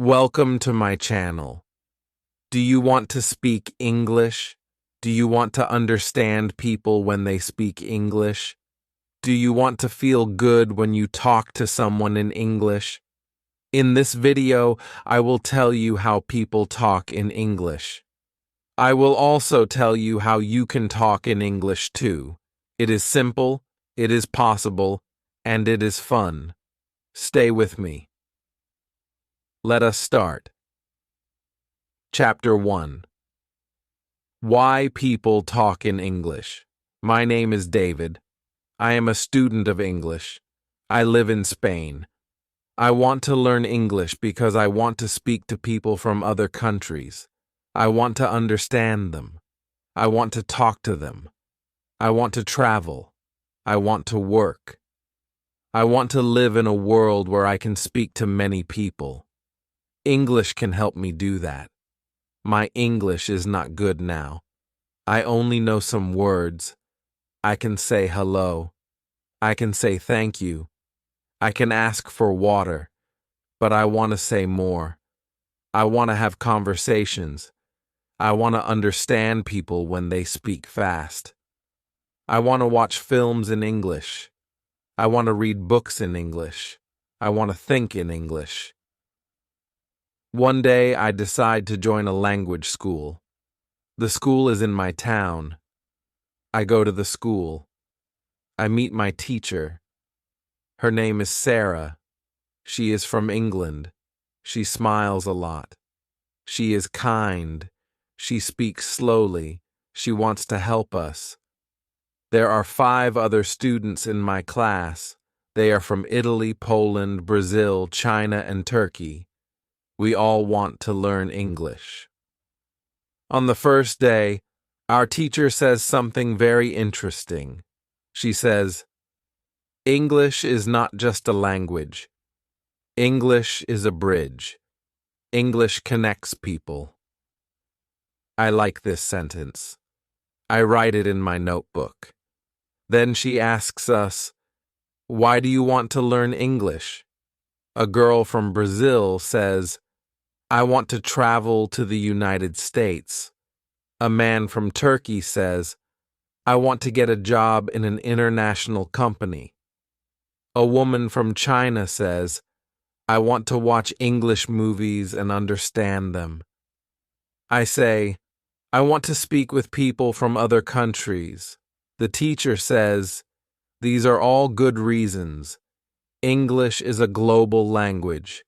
Welcome to my channel. Do you want to speak English? Do you want to understand people when they speak English? Do you want to feel good when you talk to someone in English? In this video, I will tell you how people talk in English. I will also tell you how you can talk in English too. It is simple, it is possible, and it is fun. Stay with me. Let us start. Chapter 1. Why people talk in English. My name is David. I am a student of English. I live in Spain. I want to learn English because I want to speak to people from other countries. I want to understand them. I want to talk to them. I want to travel. I want to work. I want to live in a world where I can speak to many people. English can help me do that. My English is not good now. I only know some words. I can say hello. I can say thank you. I can ask for water. But I want to say more. I want to have conversations. I want to understand people when they speak fast. I want to watch films in English. I want to read books in English. I want to think in English. One day I decide to join a language school. The school is in my town. I go to the school. I meet my teacher. Her name is Sarah. She is from England. She smiles a lot. She is kind. She speaks slowly. She wants to help us. There are 5 other students in my class. They are from Italy, Poland, Brazil, China, and Turkey. We all want to learn English. On the first day, our teacher says something very interesting. She says, "English is not just a language. English is a bridge. English connects people." I like this sentence. I write it in my notebook. Then she asks us, "Why do you want to learn English?" A girl from Brazil says, "I want to travel to the United States." A man from Turkey says, "I want to get a job in an international company." A woman from China says, "I want to watch English movies and understand them." I say, "I want to speak with people from other countries." The teacher says, "These are all good reasons. English is a global language.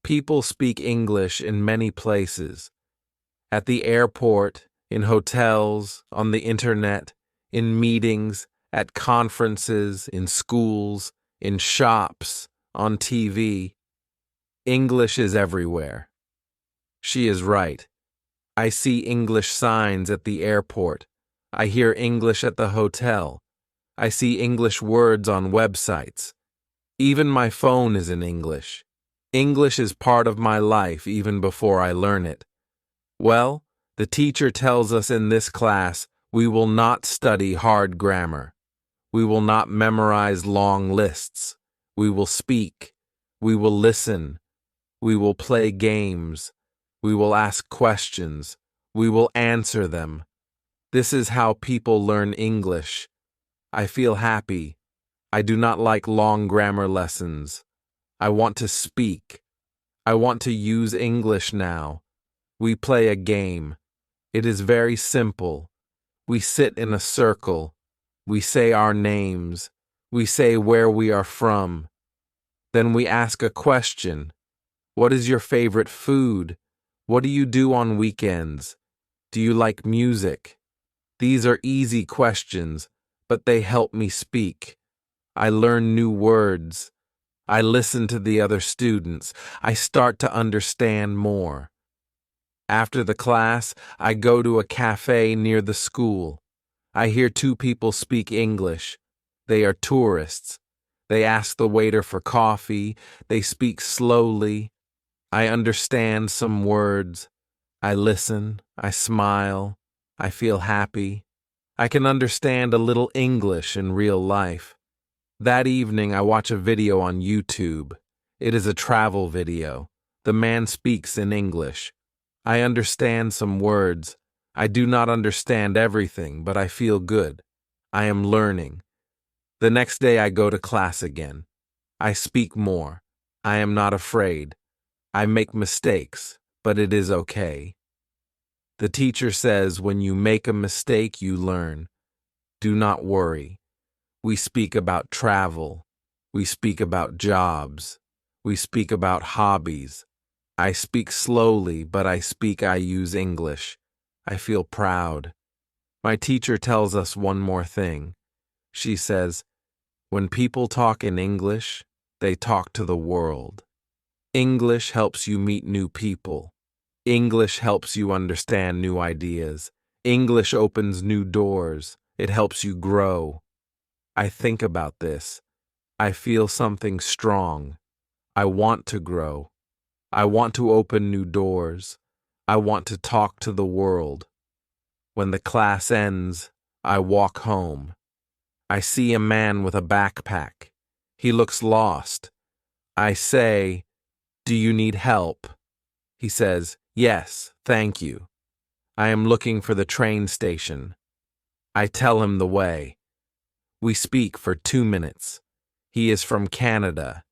People speak English in many places. At the airport, in hotels, on the internet, in meetings, at conferences, in schools, in shops, on TV. English is everywhere." She is right. I see English signs at the airport. I hear English at the hotel. I see English words on websites. Even my phone is in English. English is part of my life even before I learn it. Well, the teacher tells us in this class we will not study hard grammar. We will not memorize long lists. We will speak. We will listen. We will play games. We will ask questions. We will answer them. This is how people learn English. I feel happy. I do not like long grammar lessons. I want to speak. I want to use English now. We play a game. It is very simple. We sit in a circle. We say our names. We say where we are from. Then we ask a question. What is your favorite food? What do you do on weekends? Do you like music? These are easy questions, but they help me speak. I learn new words. I listen to the other students. I start to understand more. After the class, I go to a cafe near the school. I hear 2 people speak English. They are tourists. They ask the waiter for coffee. They speak slowly. I understand some words. I listen. I smile. I feel happy. I can understand a little English in real life. That evening, I watch a video on YouTube. It is a travel video. The man speaks in English. I understand some words. I do not understand everything, but I feel good. I am learning. The next day I go to class again. I speak more. I am not afraid. I make mistakes, but it is okay. The teacher says when you make a mistake, you learn. Do not worry. We speak about travel. We speak about jobs. We speak about hobbies. I speak slowly, but I use English. I feel proud. My teacher tells us one more thing. She says, when people talk in English, they talk to the world. English helps you meet new people. English helps you understand new ideas. English opens new doors. It helps you grow. I think about this. I feel something strong. I want to grow. I want to open new doors. I want to talk to the world. When the class ends, I walk home. I see a man with a backpack. He looks lost. I say, "Do you need help?" He says, "Yes, thank you. I am looking for the train station." I tell him the way. We speak for 2 minutes. He is from Canada.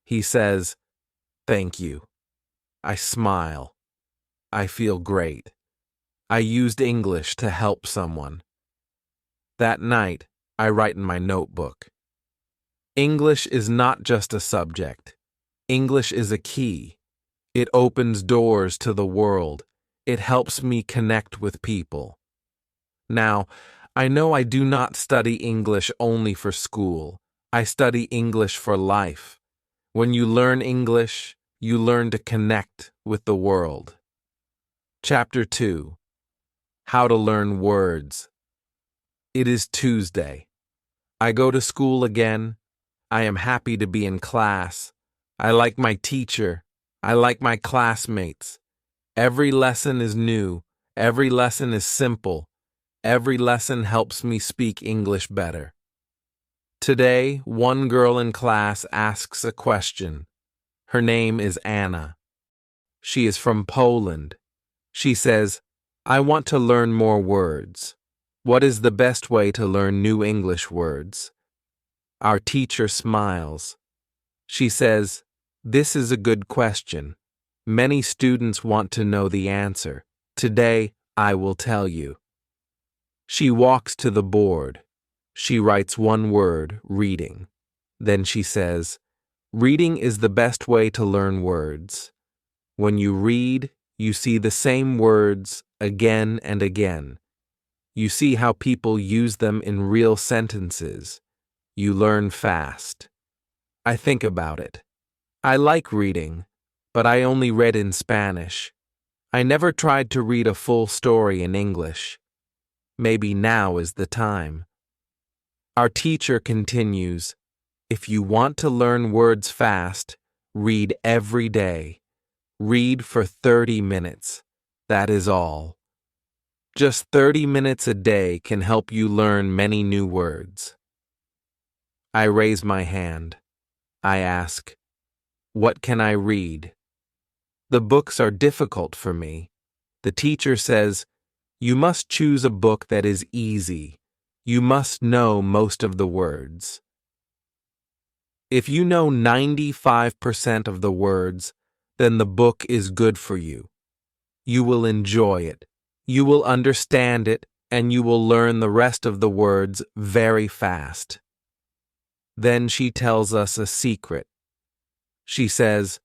He says, "Thank you." I smile. I feel great. I used English to help someone. That night, I write in my notebook. English is not just a subject. English is a key. It opens doors to the world. It helps me connect with people. Now, I know I do not study English only for school. I study English for life. When you learn English, you learn to connect with the world. Chapter 2. How to Learn Words. It is Tuesday. I go to school again. I am happy to be in class. I like my teacher. I like my classmates. Every lesson is new. Every lesson is simple. Every lesson helps me speak English better. Today, one girl in class asks a question. Her name is Anna. She is from Poland. She says, "I want to learn more words. What is the best way to learn new English words?" Our teacher smiles. She says, "This is a good question. Many students want to know the answer. Today, I will tell you." She walks to the board. She writes one word, reading. Then she says, "Reading is the best way to learn words. When you read, you see the same words again and again. You see how people use them in real sentences. You learn fast." I think about it. I like reading, but I only read in Spanish. I never tried to read a full story in English. Maybe now is the time. Our teacher continues, "If you want to learn words fast, read every day. Read for 30 minutes. That is all. Just 30 minutes a day can help you learn many new words." I raise my hand. I ask, "What can I read?" The books are difficult for me. The teacher says, "You must choose a book that is easy. You must know most of the words." If you know 95% of the words, then the book is good for you. You will enjoy it. You will understand it, and you will learn the rest of the words very fast. Then she tells us a secret. She says,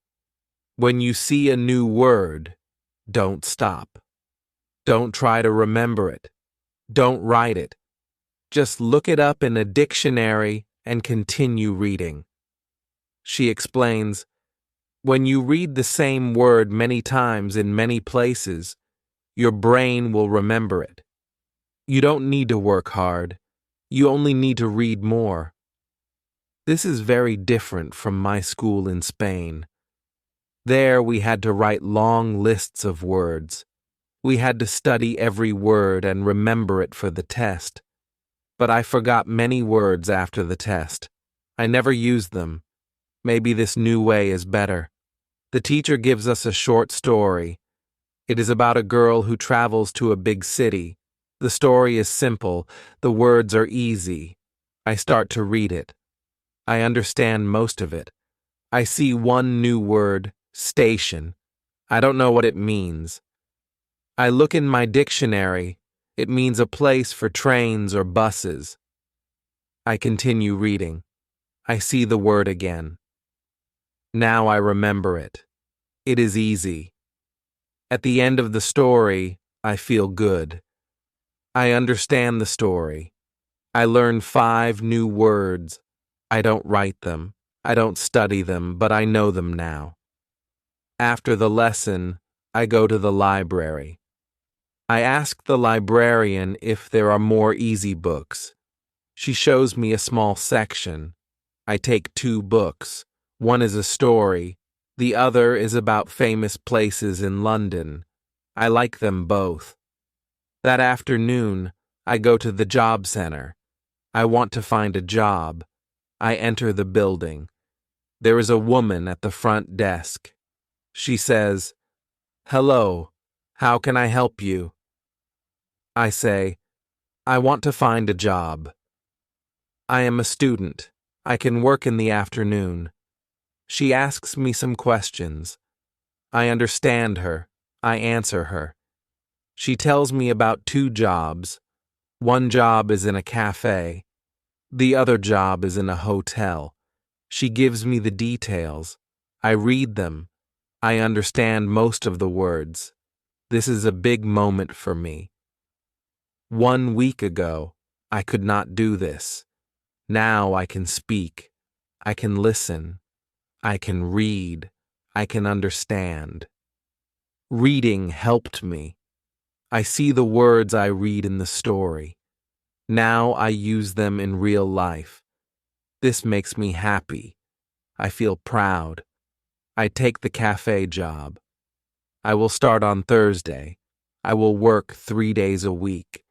"When you see a new word, don't stop. Don't try to remember it. Don't write it. Just look it up in a dictionary and continue reading." She explains, "When you read the same word many times in many places, your brain will remember it. You don't need to work hard. You only need to read more." This is very different from my school in Spain. There we had to write long lists of words. We had to study every word and remember it for the test. But I forgot many words after the test. I never used them. Maybe this new way is better. The teacher gives us a short story. It is about a girl who travels to a big city. The story is simple. The words are easy. I start to read it. I understand most of it. I see one new word, station. I don't know what it means. I look in my dictionary. It means a place for trains or buses. I continue reading. I see the word again. Now I remember it. It is easy. At the end of the story, I feel good. I understand the story. I learn 5 new words. I don't write them. I don't study them, but I know them now. After the lesson, I go to the library. I ask the librarian if there are more easy books. She shows me a small section. I take 2 books. One is a story. The other is about famous places in London. I like them both. That afternoon, I go to the job center. I want to find a job. I enter the building. There is a woman at the front desk. She says, "Hello, how can I help you?" I say, "I want to find a job. I am a student. I can work in the afternoon." She asks me some questions. I understand her. I answer her. She tells me about 2 jobs. One job is in a cafe. The other job is in a hotel. She gives me the details. I read them. I understand most of the words. This is a big moment for me. 1 week ago, I could not do this. Now I can speak. I can listen. I can read. I can understand. Reading helped me. I see the words I read in the story. Now I use them in real life. This makes me happy. I feel proud. I take the cafe job. I will start on Thursday. I will work 3 days a week.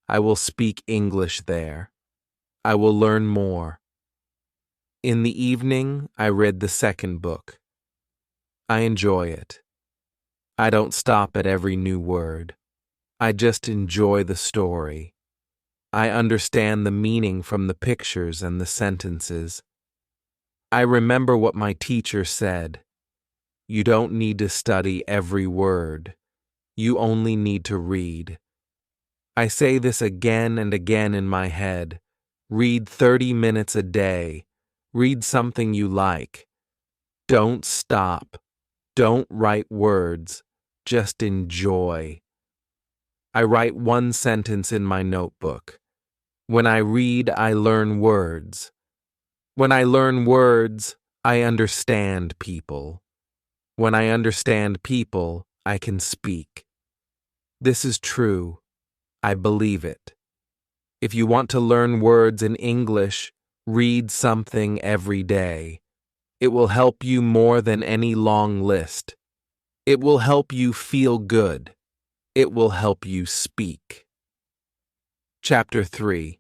I will speak English there. I will learn more. In the evening, I read the second book. I enjoy it. I don't stop at every new word. I just enjoy the story. I understand the meaning from the pictures and the sentences. I remember what my teacher said. You don't need to study every word. You only need to read. I say this again and again in my head. Read 30 minutes a day. Read something you like. Don't stop. Don't write words. Just enjoy. I write 1 sentence in my notebook. When I read, I learn words. When I learn words, I understand people. When I understand people, I can speak. This is true. I believe it. If you want to learn words in English, read something every day. It will help you more than any long list. It will help you feel good. It will help you speak. Chapter 3.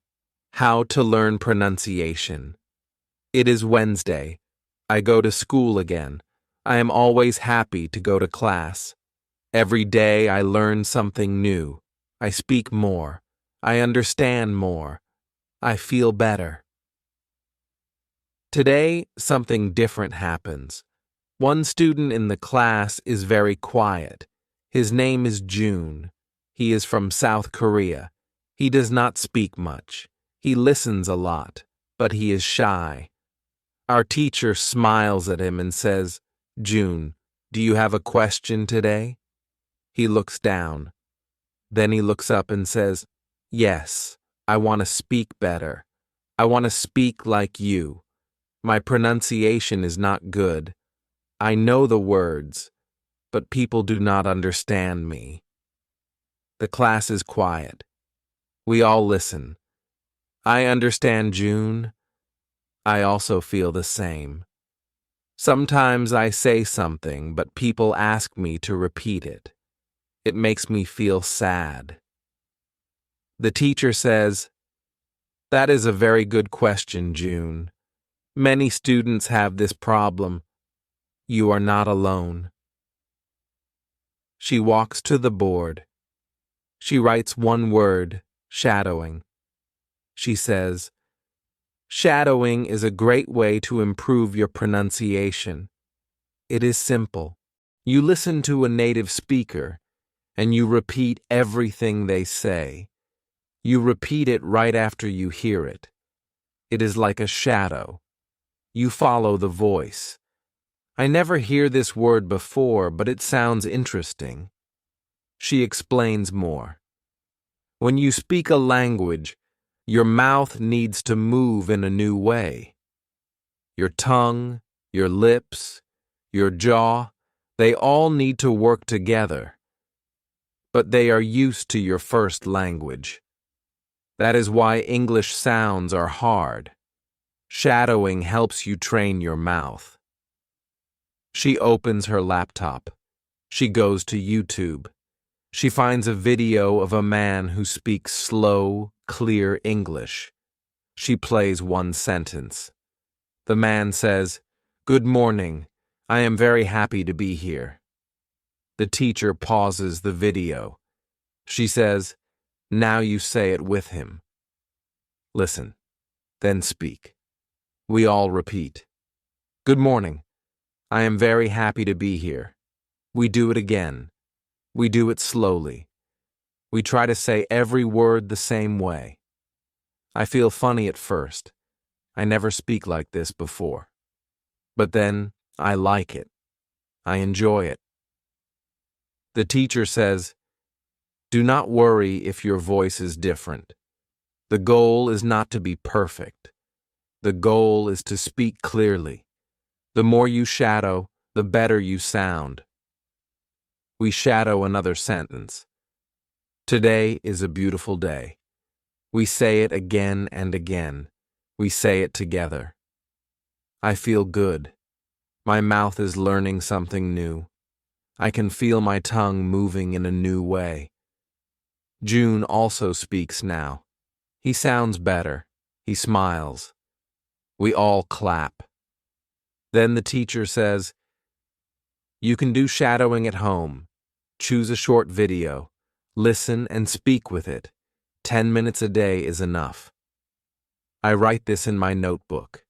How to Learn Pronunciation. It is Wednesday. I go to school again. I am always happy to go to class. Every day I learn something new. I speak more. I understand more. I feel better. Today, something different happens. One student in the class is very quiet. His name is June. He is from South Korea. He does not speak much. He listens a lot, but he is shy. Our teacher smiles at him and says, "June, do you have a question today?" He looks down. Then he looks up and says, "Yes, I want to speak better. I want to speak like you. My pronunciation is not good. I know the words, but people do not understand me." The class is quiet. We all listen. I understand June. I also feel the same. Sometimes I say something, but people ask me to repeat it. It makes me feel sad. The teacher says, "That is a very good question, June. Many students have this problem. You are not alone. She walks to the board. She writes one word, shadowing. She says, "Shadowing is a great way to improve your pronunciation. It is simple. You listen to a native speaker, and you repeat everything they say. You repeat it right after you hear it. It is like a shadow. You follow the voice. I never hear this word before, but it sounds interesting." She explains more. When you speak a language, your mouth needs to move in a new way. Your tongue, your lips, your jaw, they all need to work together. But they are used to your first language. That is why English sounds are hard. Shadowing helps you train your mouth. She opens her laptop. She goes to YouTube. She finds a video of a man who speaks slow, clear English. She plays one sentence. The man says, "Good morning. I am very happy to be here." The teacher pauses the video. She says, "Now you say it with him. Listen, then speak." We all repeat. "Good morning. I am very happy to be here." We do it again. We do it slowly. We try to say every word the same way. I feel funny at first. I never speak like this before. But then I like it. I enjoy it. The teacher says, "Do not worry if your voice is different. The goal is not to be perfect. The goal is to speak clearly. The more you shadow, the better you sound." We shadow another sentence. "Today is a beautiful day." We say it again and again. We say it together. I feel good. My mouth is learning something new. I can feel my tongue moving in a new way. June also speaks now. He sounds better. He smiles. We all clap. Then the teacher says, "You can do shadowing at home. Choose a short video. Listen and speak with it. 10 minutes a day is enough." I write this in my notebook.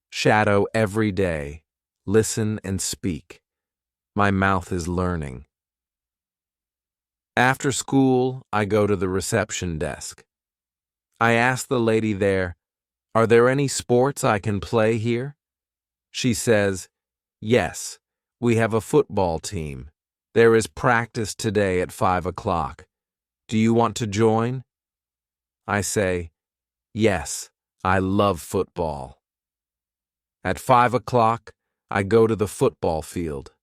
Shadow every day. Listen and speak. My mouth is learning. After school, I go to the reception desk. I ask the lady there, "Are there any sports I can play here?" She says, "Yes, we have a football team. There is practice today at 5 o'clock. Do you want to join?" I say, "Yes, I love football." At 5 o'clock, I go to the football field.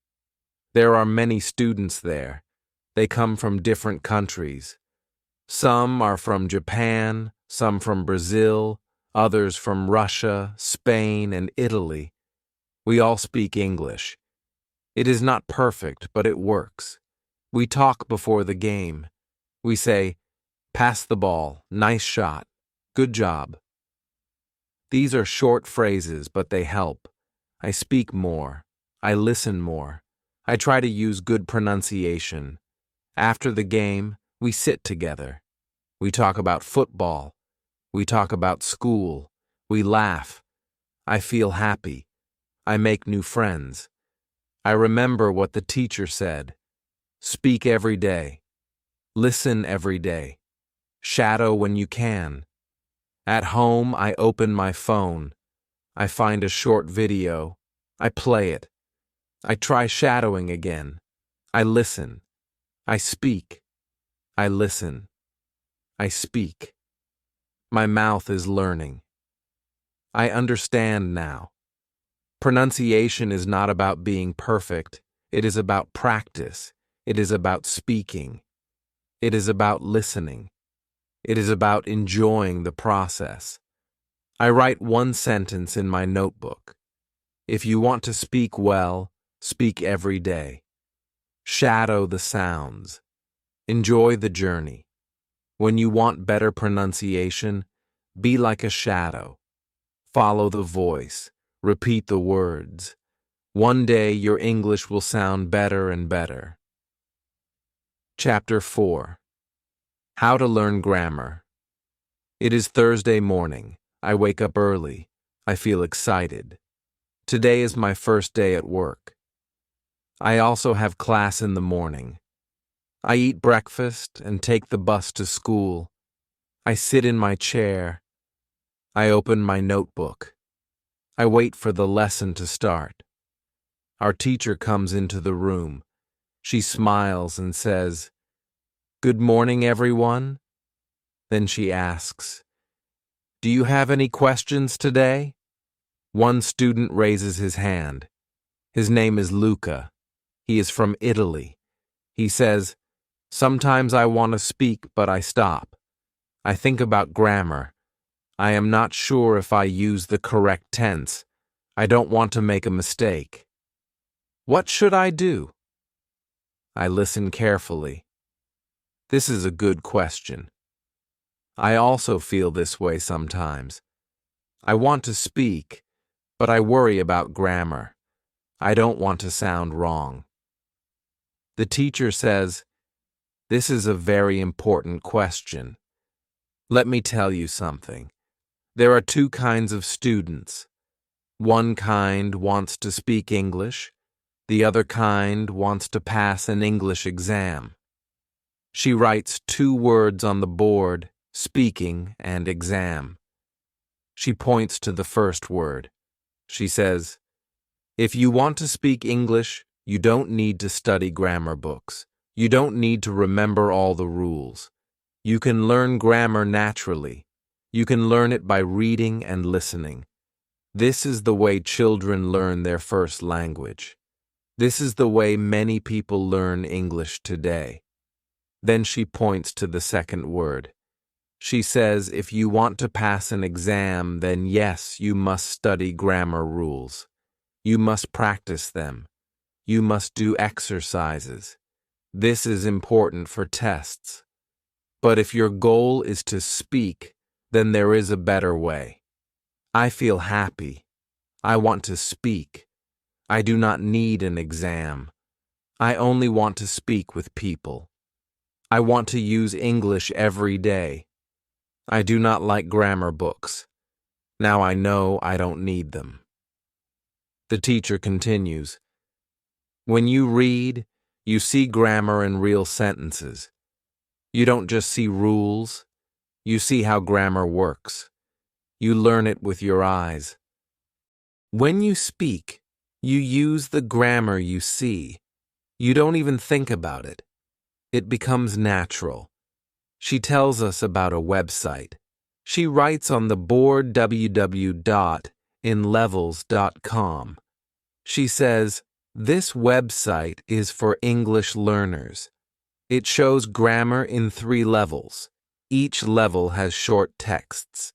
There are many students there. They come from different countries. Some are from Japan, some from Brazil, others from Russia, Spain, and Italy. We all speak English. It is not perfect, but it works. We talk before the game. We say, "Pass the ball, nice shot, good job." These are short phrases, but they help. I speak more. I listen more. I try to use good pronunciation. After the game, we sit together. We talk about football. We talk about school. We laugh. I feel happy. I make new friends. I remember what the teacher said. Speak every day. Listen every day. Shadow when you can. At home, I open my phone. I find a short video. I play it. I try shadowing again. I listen. I speak. I listen. I speak. My mouth is learning. I understand now. Pronunciation is not about being perfect. It is about practice. It is about speaking. It is about listening. It is about enjoying the process. I write one sentence in my notebook. If you want to speak well, speak every day. Shadow the sounds. Enjoy the journey. When you want better pronunciation, be like a shadow. Follow the voice. Repeat the words. One day your English will sound better and better. Chapter 4. How to Learn Grammar. It is Thursday morning. I wake up early. I feel excited. Today is my first day at work. I also have class in the morning. I eat breakfast and take the bus to school. I sit in my chair. I open my notebook. I wait for the lesson to start. Our teacher comes into the room. She smiles and says, "Good morning, everyone." Then she asks, "Do you have any questions today?" One student raises his hand. His name is Luca. He is from Italy. He says, "Sometimes I want to speak, but I stop. I think about grammar. I am not sure if I use the correct tense. I don't want to make a mistake. What should I do?" I listen carefully. This is a good question. I also feel this way sometimes. I want to speak, but I worry about grammar. I don't want to sound wrong. The teacher says, "This is a very important question. Let me tell you something. There are two kinds of students. One kind wants to speak English. The other kind wants to pass an English exam." She writes 2 words on the board, speaking and exam. She points to the first word. She says, "If you want to speak English, you don't need to study grammar books. You don't need to remember all the rules. You can learn grammar naturally. You can learn it by reading and listening. This is the way children learn their first language. This is the way many people learn English today." Then she points to the second word. She says, "If you want to pass an exam, then yes, you must study grammar rules. You must practice them. You must do exercises. This is important for tests. But if your goal is to speak, then there is a better way. I feel happy. I want to speak. I do not need an exam. I only want to speak with people. I want to use English every day. I do not like grammar books. Now I know I don't need them." The teacher continues, "When you read, you see grammar in real sentences. You don't just see rules. You see how grammar works. You learn it with your eyes. When you speak, you use the grammar you see. You don't even think about it. It becomes natural." She tells us about a website. She writes on the board www.inlevels.com. She says, "This website is for English learners. It shows grammar in 3 levels. Each level has short texts.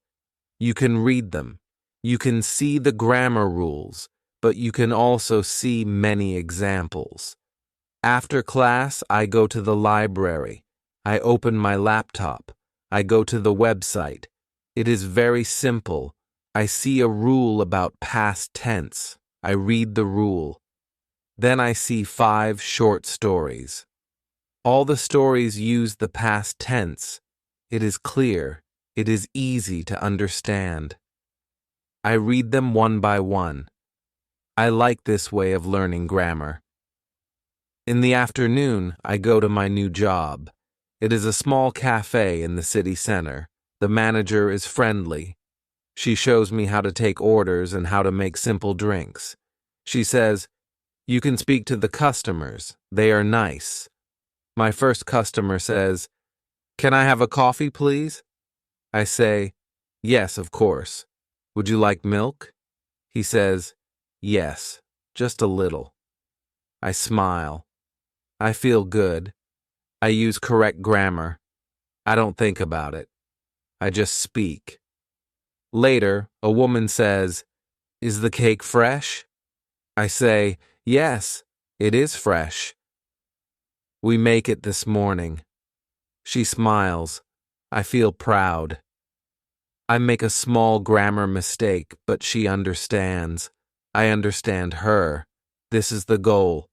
You can read them. You can see the grammar rules, but you can also see many examples. After class, I go to the library. I open my laptop. I go to the website. It is very simple. I see a rule about past tense. I read the rule. Then I see 5 short stories. All the stories use the past tense. It is clear. It is easy to understand. I read them one by one. I like this way of learning grammar. In the afternoon, I go to my new job. It is a small cafe in the city center. The manager is friendly. She shows me how to take orders and how to make simple drinks. She says, "You can speak to the customers. They are nice." My first customer says, "Can I have a coffee, please?" I say, "Yes, of course. Would you like milk?" He says, "Yes, just a little." I smile. I feel good. I use correct grammar. I don't think about it. I just speak. Later, a woman says, "Is the cake fresh?" I say, "Yes, it is fresh. We make it this morning." She smiles. I feel proud. I make a small grammar mistake, but she understands. I understand her. This is the goal.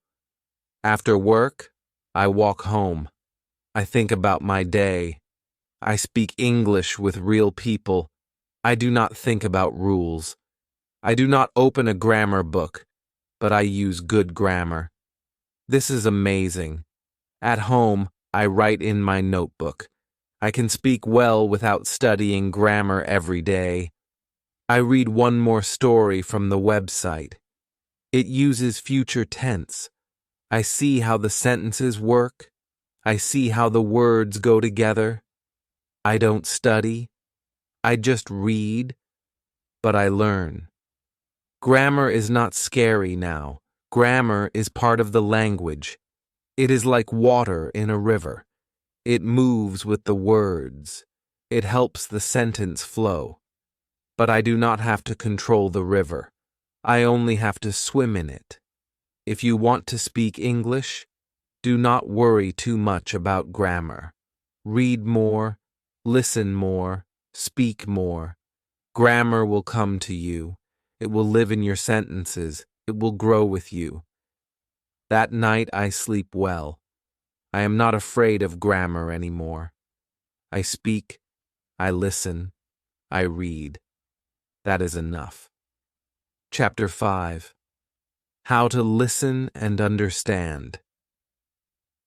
After work, I walk home. I think about my day. I speak English with real people. I do not think about rules. I do not open a grammar book, but I use good grammar. This is amazing. At home, I write in my notebook. I can speak well without studying grammar every day. I read one more story from the website. It uses future tense. I see how the sentences work. I see how the words go together. I don't study. I just read, but I learn. Grammar is not scary now. Grammar is part of the language. It is like water in a river. It moves with the words. It helps the sentence flow. But I do not have to control the river. I only have to swim in it. If you want to speak English, do not worry too much about grammar. Read more, listen more, speak more. Grammar will come to you. It will live in your sentences. It will grow with you. That night I sleep well. I am not afraid of grammar anymore. I speak, I listen, I read. That is enough. Chapter 5. How to Listen and Understand.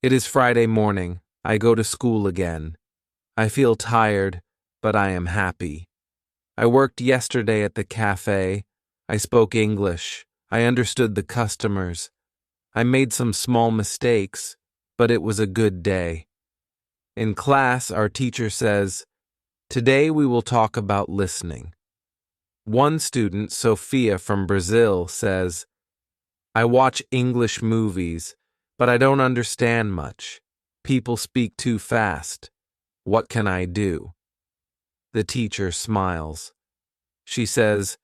It is Friday morning. I go to school again. I feel tired, but I am happy. I worked yesterday at the cafe. I spoke English. I understood the customers. I made some small mistakes, but it was a good day. In class, our teacher says, "Today we will talk about listening." One student, Sophia from Brazil, says, "I watch English movies, but I don't understand much. People speak too fast. What can I do?" The teacher smiles. She says,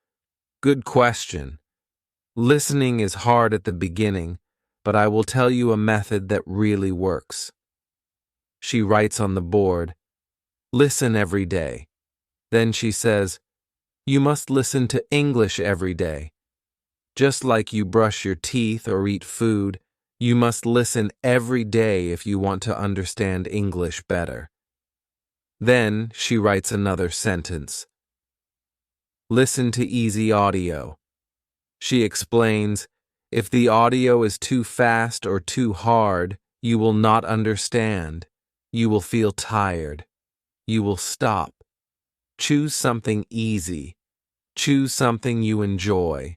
"Good question. Listening is hard at the beginning, but I will tell you a method that really works." She writes on the board, "Listen every day." Then she says, "You must listen to English every day. Just like you brush your teeth or eat food, you must listen every day if you want to understand English better." Then she writes another sentence. Listen to easy audio. She explains, if the audio is too fast or too hard, you will not understand. You will feel tired. You will stop. Choose something easy. Choose something you enjoy.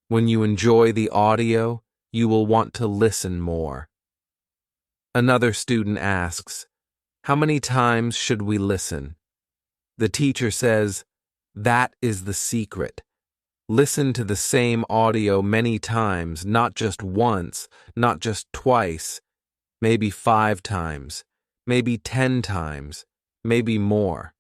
When you enjoy the audio, you will want to listen more. Another student asks, "How many times should we listen?" The teacher says, "That is the secret. Listen to the same audio many times, not just once, not just twice, maybe 5 times, maybe 10 times, maybe more.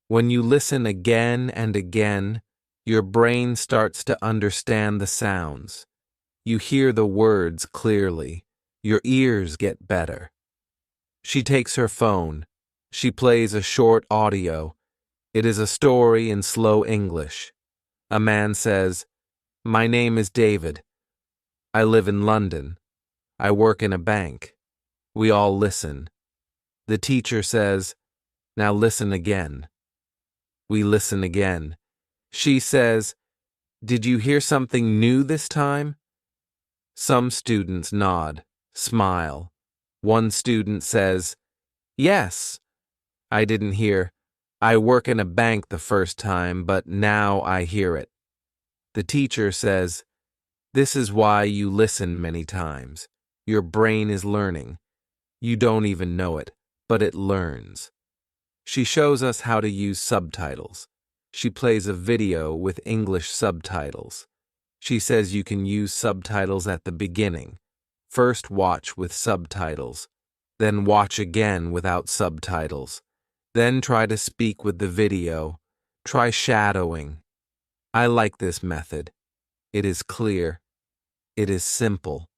When you listen again and again, your brain starts to understand the sounds. You hear the words clearly. Your ears get better." She takes her phone. She plays a short audio. It is a story in slow English. A man says, "My name is David. I live in London. I work in a bank." We all listen. The teacher says, "Now listen again." We listen again. She says, "Did you hear something new this time?" Some students nod, smile. One student says, "Yes." I didn't hear, "I work in a bank" the first time, but now I hear it. The teacher says, "This is why you listen many times. Your brain is learning. You don't even know it, but it learns." She shows us how to use subtitles. She plays a video with English subtitles. She says you can use subtitles at the beginning. First watch with subtitles, then watch again without subtitles. Then try to speak with the video. Try shadowing. I like this method. It is clear. It is simple.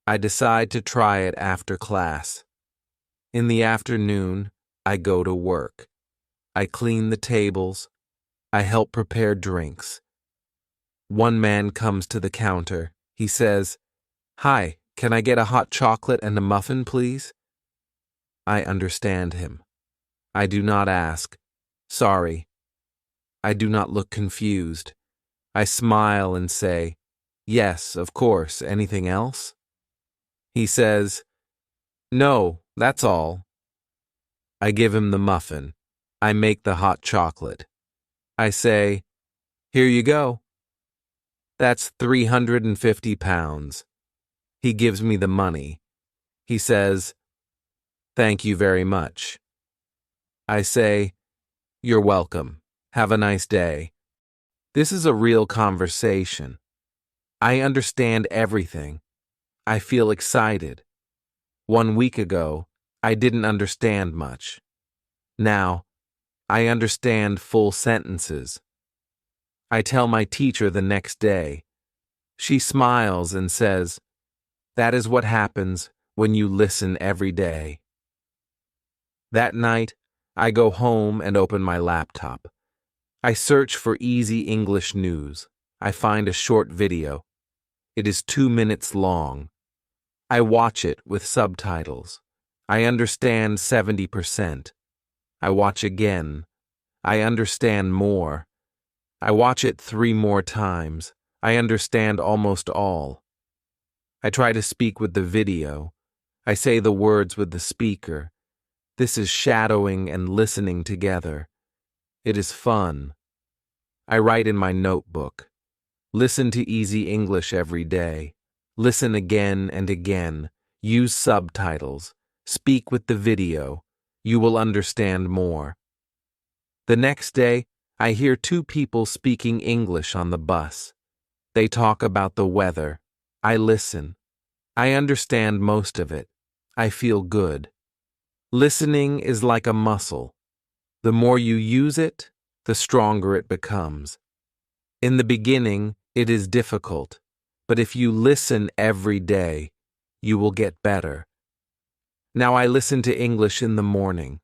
I decide to try it after class. In the afternoon, I go to work. I clean the tables. I help prepare drinks. One man comes to the counter. He says, "Hi, can I get a hot chocolate and a muffin, please?" I understand him. I do not ask, "Sorry." I do not look confused. I smile and say, "Yes, of course. Anything else?" He says, "No, that's all." I give him the muffin. I make the hot chocolate. I say, "Here you go." That's 350 pounds. He gives me the money. He says, "Thank you very much." I say, "You're welcome. Have a nice day." This is a real conversation. I understand everything. I feel excited. 1 week ago, I didn't understand much. Now, I understand full sentences. I tell my teacher the next day. She smiles and says, "That is what happens when you listen every day." That night, I go home and open my laptop. I search for easy English news. I find a short video. It is 2 minutes long. I watch it with subtitles. I understand 70%. I watch again. I understand more. I watch it 3 more times. I understand almost all. I try to speak with the video. I say the words with the speaker. This is shadowing and listening together. It is fun. I write in my notebook. Listen to Easy English every day. Listen again and again. Use subtitles. Speak with the video. You will understand more. The next day, I hear 2 people speaking English on the bus. They talk about the weather. I listen. I understand most of it. I feel good. Listening is like a muscle. The more you use it, the stronger it becomes. In the beginning, it is difficult, but if you listen every day, you will get better. Now I listen to English in the morning.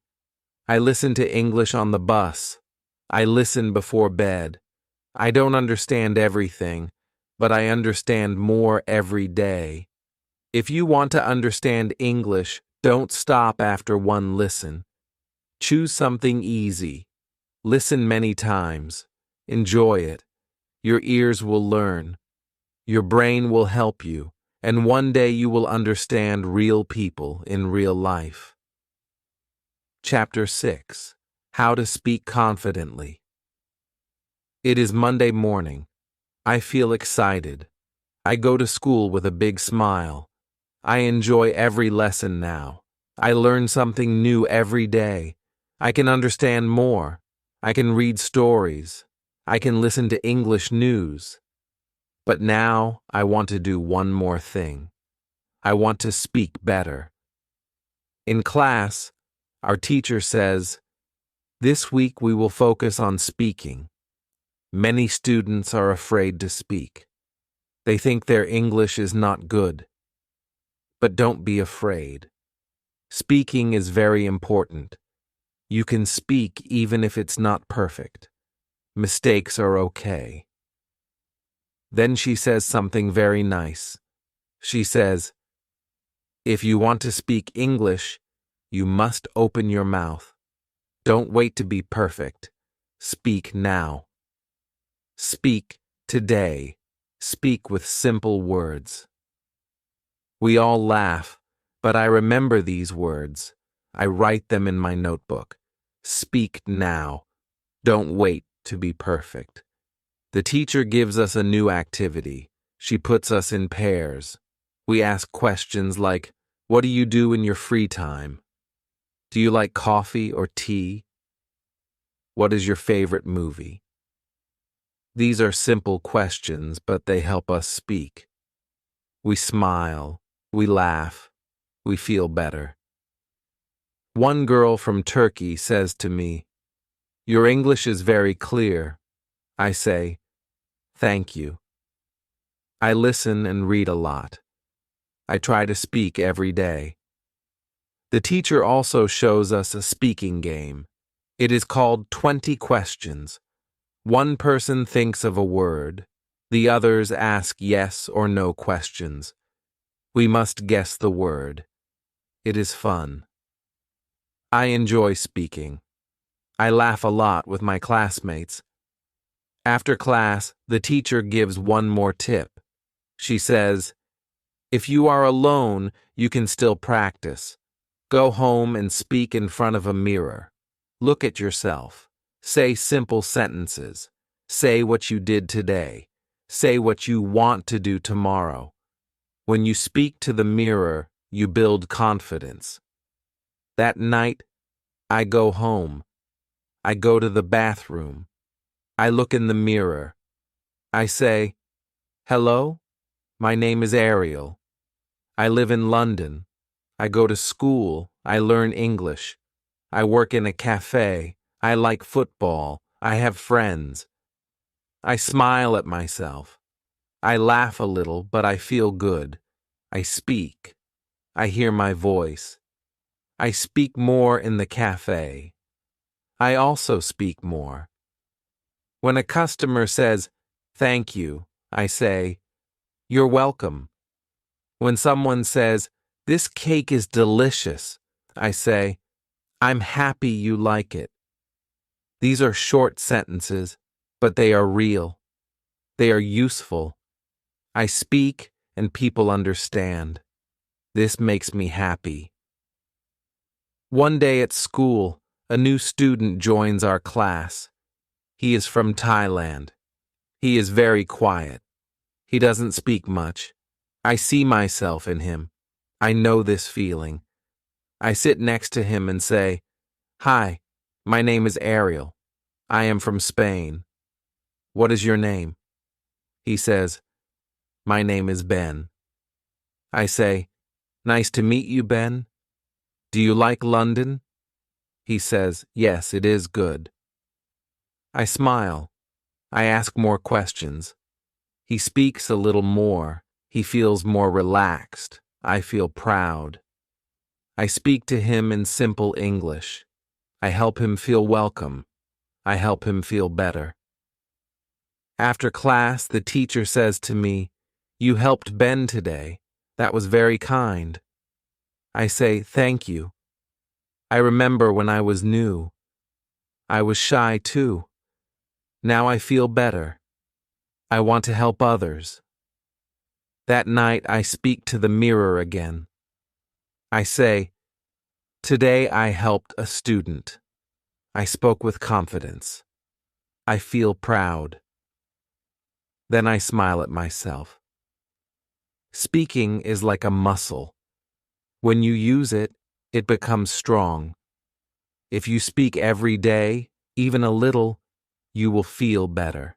I listen to English on the bus. I listen before bed. I don't understand everything, but I understand more every day. If you want to understand English, don't stop after one listen. Choose something easy. Listen many times. Enjoy it. Your ears will learn. Your brain will help you, and one day you will understand real people in real life. Chapter 6. How to Speak Confidently. It is Monday morning. I feel excited. I go to school with a big smile. I enjoy every lesson now. I learn something new every day. I can understand more. I can read stories. I can listen to English news. But now I want to do one more thing. I want to speak better. In class, our teacher says, "This week we will focus on speaking." Many students are afraid to speak. They think their English is not good. But don't be afraid. Speaking is very important. You can speak even if it's not perfect. Mistakes are okay. Then she says something very nice. She says, "If you want to speak English, you must open your mouth. Don't wait to be perfect. Speak now. Speak today. Speak with simple words." We all laugh, but I remember these words. I write them in my notebook. Speak now. Don't wait to be perfect. The teacher gives us a new activity. She puts us in pairs. We ask questions like, "What do you do in your free time? Do you like coffee or tea? What is your favorite movie?" These are simple questions, but they help us speak. We smile. We laugh. We feel better. One girl from Turkey says to me, "Your English is very clear." I say, "Thank you." I listen and read a lot. I try to speak every day. The teacher also shows us a speaking game. It is called 20 questions. One person thinks of a word. The others ask yes or no questions. We must guess the word. It is fun. I enjoy speaking. I laugh a lot with my classmates. After class, the teacher gives one more tip. She says, if you are alone, you can still practice. Go home and speak in front of a mirror. Look at yourself. Say simple sentences. Say what you did today. Say what you want to do tomorrow. When you speak to the mirror, you build confidence. That night, I go home. I go to the bathroom. I look in the mirror. I say, hello, my name is Ariel. I live in London. I go to school. I learn English. I work in a cafe. I like football. I have friends. I smile at myself. I laugh a little, but I feel good. I speak. I hear my voice. I speak more in the cafe. I also speak more. When a customer says, thank you, I say, you're welcome. When someone says, this cake is delicious, I say, I'm happy you like it. These are short sentences, but they are real. They are useful. I speak and people understand. This makes me happy. One day at school, a new student joins our class. He is from Thailand. He is very quiet. He doesn't speak much. I see myself in him. I know this feeling. I sit next to him and say, hi, my name is Ariel. I am from Spain. What is your name? He says, my name is Ben. I say, nice to meet you, Ben. Do you like London? He says, yes, it is good. I smile. I ask more questions. He speaks a little more. He feels more relaxed. I feel proud. I speak to him in simple English. I help him feel welcome. I help him feel better. After class, the teacher says to me, you helped Ben today. That was very kind. I say, thank you. I remember when I was new. I was shy too. Now I feel better. I want to help others. That night I speak to the mirror again. I say, today I helped a student. I spoke with confidence. I feel proud. Then I smile at myself. Speaking is like a muscle. When you use it, it becomes strong. If you speak every day, even a little, you will feel better.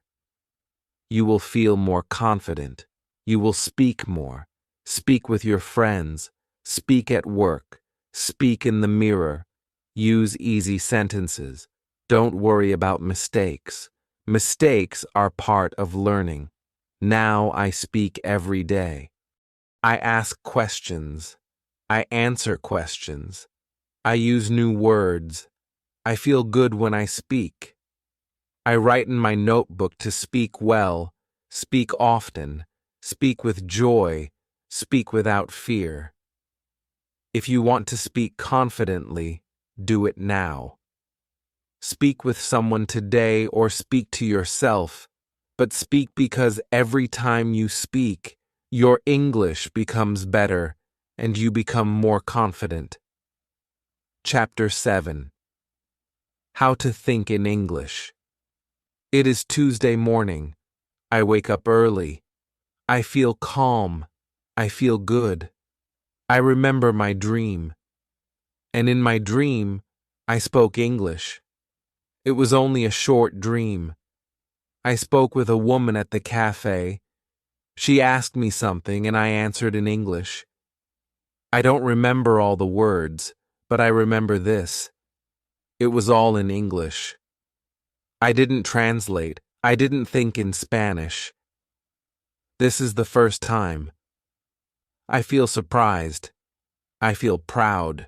You will feel more confident. You will speak more. Speak with your friends. Speak at work. Speak in the mirror. Use easy sentences. Don't worry about mistakes. Mistakes are part of learning. Now I speak every day. I ask questions. I answer questions. I use new words. I feel good when I speak. I write in my notebook to speak well, speak often, speak with joy, speak without fear. If you want to speak confidently, do it now. Speak with someone today or speak to yourself, but speak because every time you speak, your English becomes better and you become more confident. Chapter 7. How to think in English. It is Tuesday morning. I wake up early. I feel calm. I feel good. I remember my dream. And in my dream, I spoke English. It was only a short dream. I spoke with a woman at the cafe. She asked me something and I answered in English. I don't remember all the words, but I remember this. It was all in English. I didn't translate. I didn't think in Spanish. This is the first time. I feel surprised. I feel proud.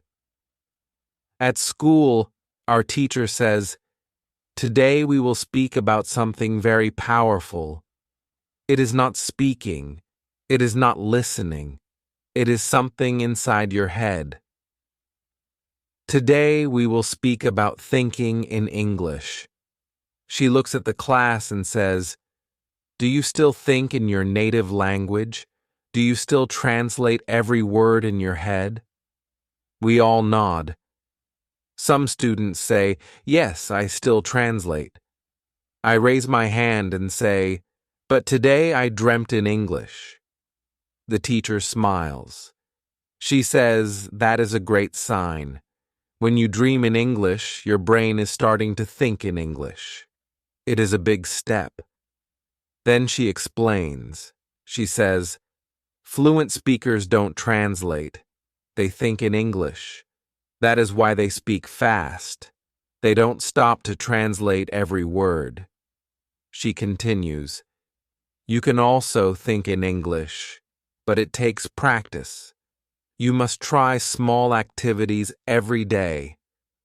At school, our teacher says, today we will speak about something very powerful. It is not speaking. It is not listening. It is something inside your head. Today we will speak about thinking in English. She looks at the class and says, "Do you still think in your native language? Do you still translate every word in your head?" We all nod. Some students say, "Yes, I still translate." I raise my hand and say, "But today I dreamt in English." The teacher smiles. She says, "That is a great sign. When you dream in English, your brain is starting to think in English. It is a big step." Then she explains. She says, "Fluent speakers don't translate. They think in English. That is why they speak fast. They don't stop to translate every word." She continues, "You can also think in English, but it takes practice. You must try small activities every day.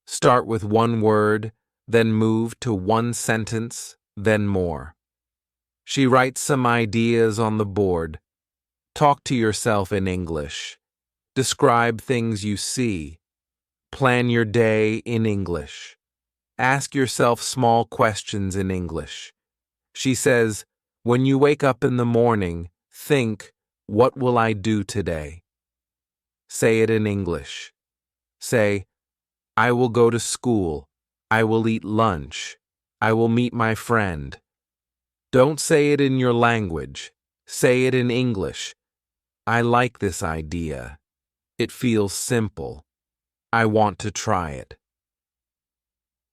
Start with one word, then move to one sentence, then more." She writes some ideas on the board. Talk to yourself in English. Describe things you see. Plan your day in English. Ask yourself small questions in English. She says, when you wake up in the morning, think, "What will I do today?" Say it in English. Say, "I will go to school. I will eat lunch. I will meet my friend." Don't say it in your language. Say it in English. I like this idea. It feels simple. I want to try it.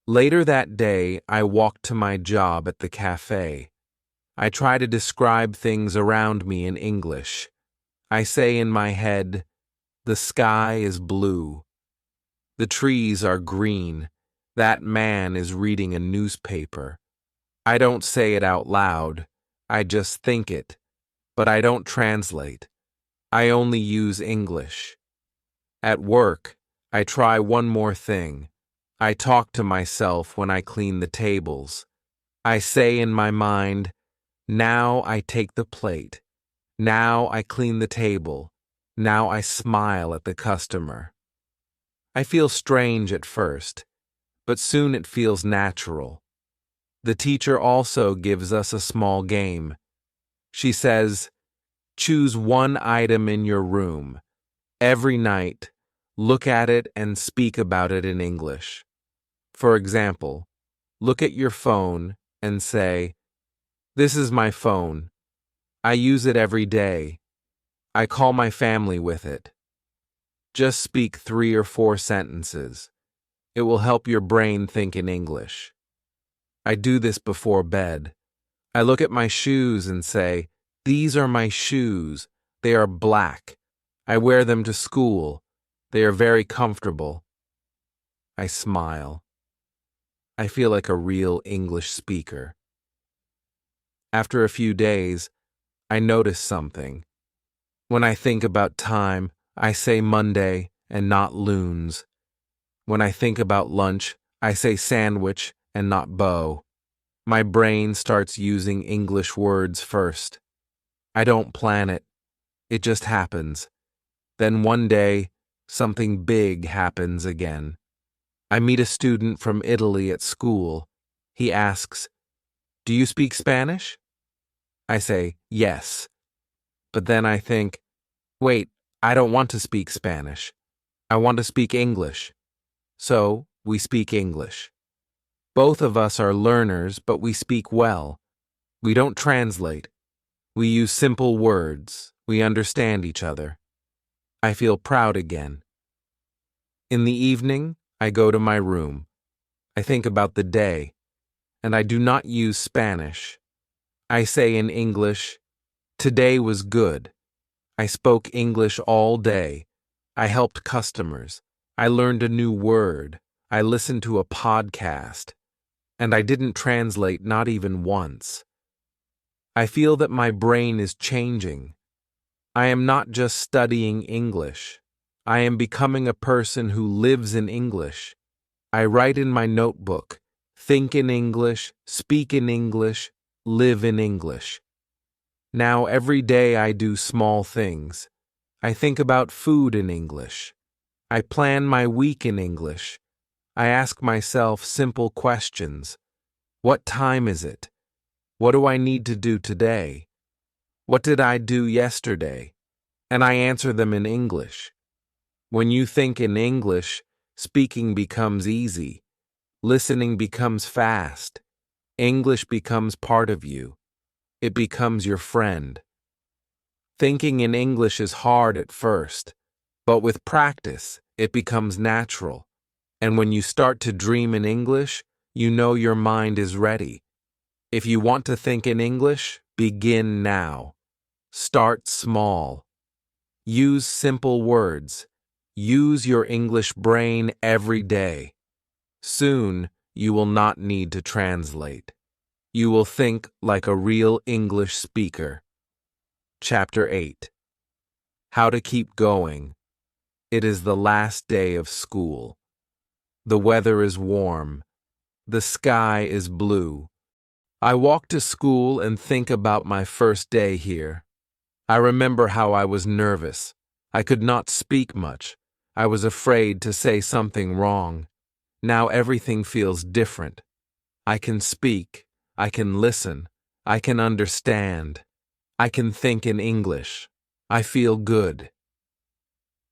Later that day, I walked to my job at the cafe. I try to describe things around me in English. I say in my head, "The sky is blue. The trees are green. That man is reading a newspaper." I don't say it out loud. I just think it. But I don't translate. I only use English. At work, I try one more thing. I talk to myself when I clean the tables. I say in my mind, "Now I take the plate. Now I clean the table. Now I smile at the customer." I feel strange at first, but soon it feels natural. The teacher also gives us a small game. She says, "Choose one item in your room. Every night, look at it and speak about it in English. For example, look at your phone and say, 'This is my phone. I use it every day. I call my family with it.' Just speak 3 or 4 sentences. It will help your brain think in English. I do this before bed. I look at my shoes and say, 'These are my shoes. They are black. I wear them to school. They are very comfortable.' I smile. I feel like a real English speaker. After a few days, I notice something. When I think about time, I say Monday and not loons. When I think about lunch, I say sandwich and not bow. My brain starts using English words first. I don't plan it. It just happens. Then one day, something big happens again. I meet a student from Italy at school. He asks, "Do you speak Spanish?" I say, "Yes." But then I think, wait, I don't want to speak Spanish. I want to speak English. So we speak English. Both of us are learners, but we speak well. We don't translate. We use simple words. We understand each other. I feel proud again. In the evening, I go to my room. I think about the day, and I do not use Spanish. I say in English, "Today was good. I spoke English all day. I helped customers. I learned a new word. I listened to a podcast. And I didn't translate not even once." I feel that my brain is changing. I am not just studying English. I am becoming a person who lives in English. I write in my notebook, think in English, speak in English, live in English. Now every day I do small things. I think about food in English. I plan my week in English. I ask myself simple questions. What time is it? What do I need to do today? What did I do yesterday? And I answer them in English. When you think in English, speaking becomes easy. Listening becomes fast. English becomes part of you. It becomes your friend. Thinking in English is hard at first, but with practice, it becomes natural. And when you start to dream in English, you know your mind is ready. If you want to think in English, begin now. Start small. Use simple words. Use your English brain every day. Soon, you will not need to translate. You will think like a real English speaker. Chapter 8. How to keep going. It is the last day of school. The weather is warm. The sky is blue. I walk to school and think about my first day here. I remember how I was nervous. I could not speak much. I was afraid to say something wrong. Now everything feels different. I can speak. I can listen. I can understand. I can think in English. I feel good.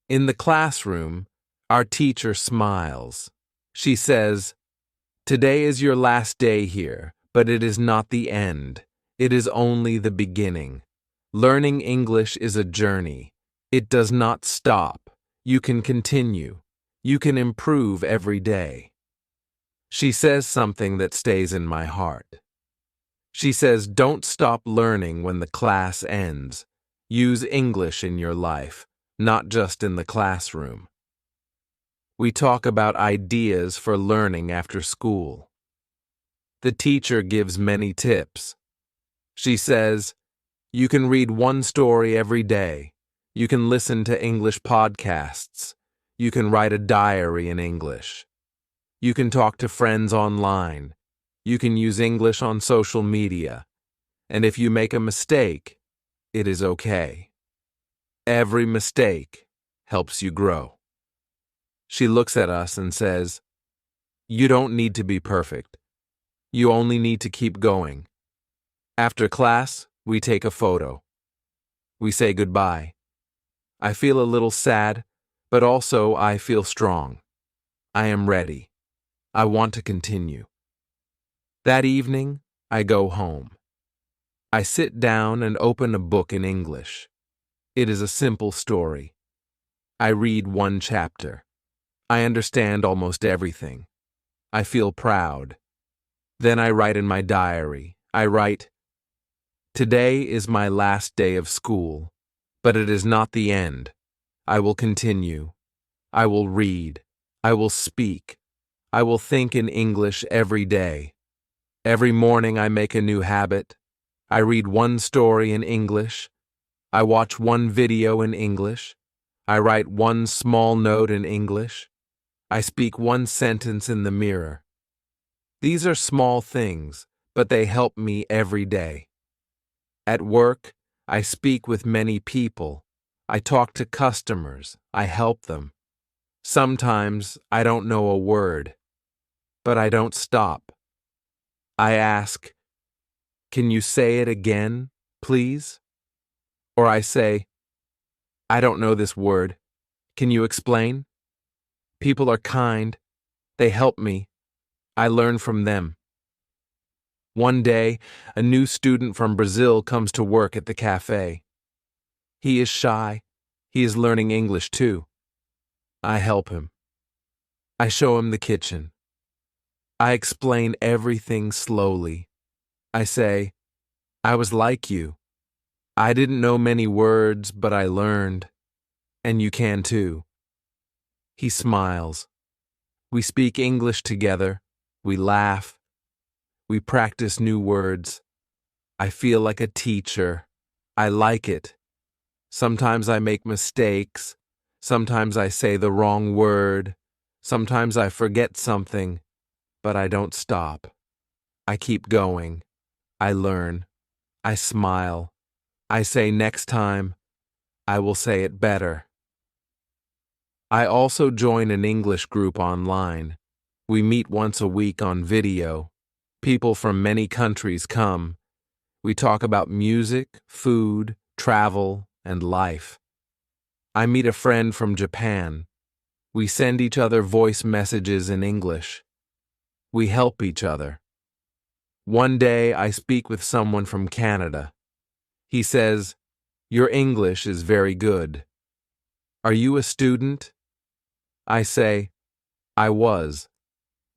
In the classroom, our teacher smiles. She says, "Today is your last day here, but it is not the end. It is only the beginning. Learning English is a journey. It does not stop. You can continue. You can improve every day." She says something that stays in my heart. She says, "Don't stop learning when the class ends. Use English in your life, not just in the classroom." We talk about ideas for learning after school. The teacher gives many tips. She says, "You can read one story every day. You can listen to English podcasts. You can write a diary in English. You can talk to friends online. You can use English on social media. And if you make a mistake, it is okay. Every mistake helps you grow." She looks at us and says, "You don't need to be perfect. You only need to keep going." After class, we take a photo. We say goodbye. I feel a little sad, but also I feel strong. I am ready. I want to continue. That evening, I go home. I sit down and open a book in English. It is a simple story. I read one chapter. I understand almost everything. I feel proud. Then I write in my diary. I write, "Today is my last day of school, but it is not the end. I will continue. I will read. I will speak. I will think in English every day. Every morning I make a new habit. I read one story in English. I watch one video in English. I write one small note in English. I speak one sentence in the mirror." These are small things, but they help me every day. At work, I speak with many people. I talk to customers. I help them. Sometimes I don't know a word, but I don't stop. I ask, "Can you say it again, please?" Or I say, "I don't know this word. Can you explain?" People are kind. They help me. I learn from them. One day, a new student from Brazil comes to work at the cafe. He is shy. He is learning English too. I help him. I show him the kitchen. I explain everything slowly. I say, "I was like you. I didn't know many words, but I learned. And you can too." He smiles. We speak English together. We laugh. We practice new words. I feel like a teacher. I like it. Sometimes I make mistakes. Sometimes I say the wrong word. Sometimes I forget something. But I don't stop. I keep going. I learn. I smile. I say next time, I will say it better. I also join an English group online. We meet once a week on video. People from many countries come. We talk about music, food, travel, and life. I meet a friend from Japan. We send each other voice messages in English. We help each other. One day I speak with someone from Canada. He says, "Your English is very good. Are you a student?" I say, "I was.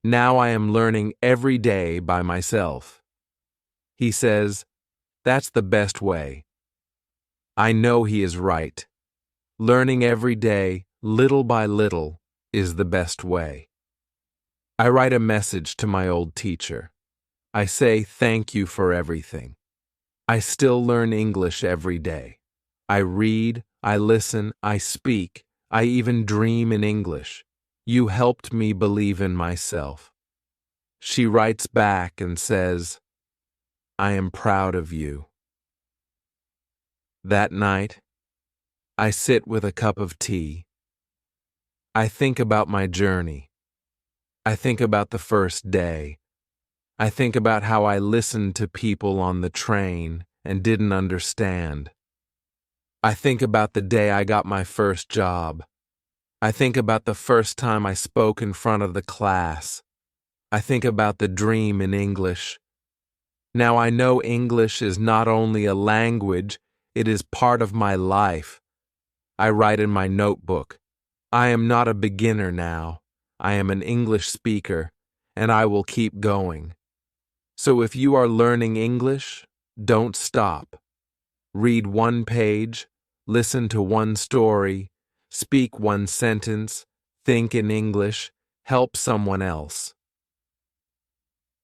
Now I am learning every day by myself." He says, "That's the best way." I know he is right. Learning every day, little by little, is the best way. I write a message to my old teacher. I say thank you for everything. I still learn English every day. I read, I listen, I speak, I even dream in English. You helped me believe in myself. She writes back and says, "I am proud of you." That night, I sit with a cup of tea. I think about my journey. I think about the first day. I think about how I listened to people on the train and didn't understand. I think about the day I got my first job. I think about the first time I spoke in front of the class. I think about the dream in English. Now I know English is not only a language, it is part of my life. I write in my notebook, "I am not a beginner now. I am an English speaker, and I will keep going." So if you are learning English, don't stop. Read one page, listen to one story, speak one sentence, think in English, help someone else.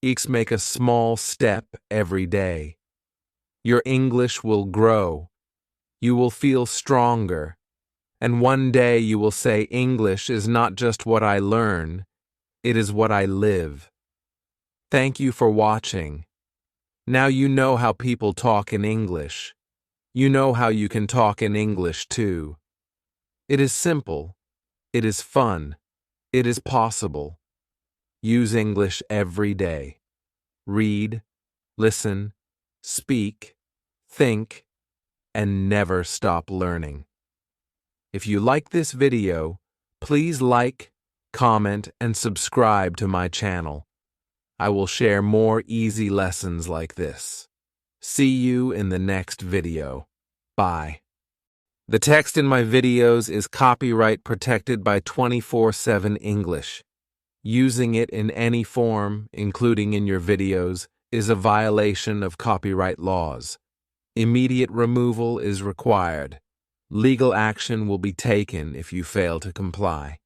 Each make a small step every day. Your English will grow. You will feel stronger. And one day you will say English is not just what I learn, it is what I live. Thank you for watching. Now you know how people talk in English. You know how you can talk in English too. It is simple. It is fun. It is possible. Use English every day. Read, listen, speak, think, and never stop learning. If you like this video, please like, comment, and subscribe to my channel. I will share more easy lessons like this. See you in the next video. Bye. The text in my videos is copyright protected by 24/7 English. Using it in any form, including in your videos, is a violation of copyright laws. Immediate removal is required. Legal action will be taken if you fail to comply.